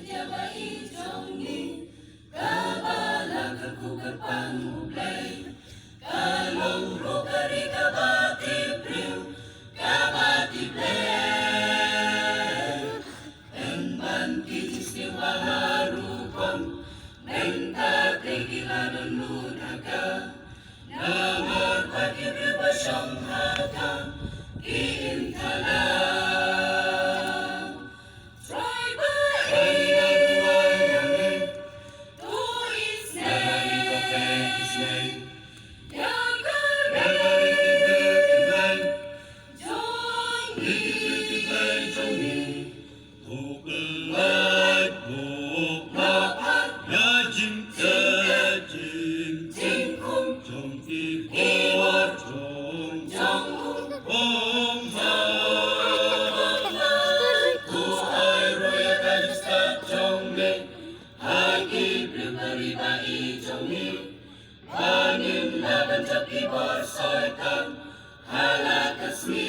Jabai jongi kabalang kekukepang ublay kalong rokari kabati priu kabati play enman kijis ni waharupang menta tegilanon lunaga namar pagi berbasyong haka kiintala Angin laban jaki bersoitan halakasmi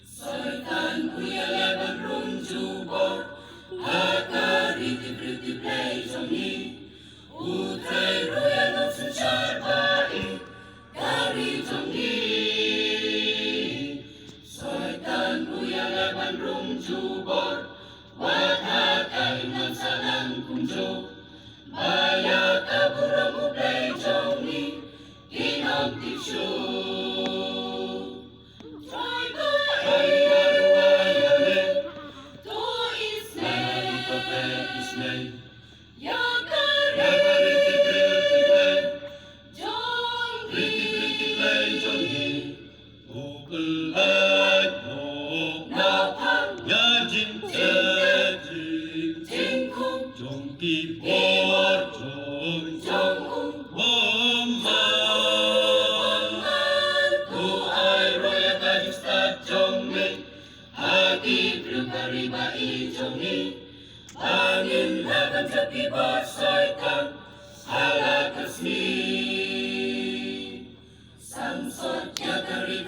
soitan uya laban rumjubor hakariti play jongi utrai ruya nonsen charbai dari jongi soitan uya laban rumjubor wathakain salang kunjo Maya kaburang ublay jongi inong tisyo Try by ayarwayame to isnay isnay Yakari play jongi play jongi ukulay napang yajin jingkung jongi Angin laban jaki bersoitan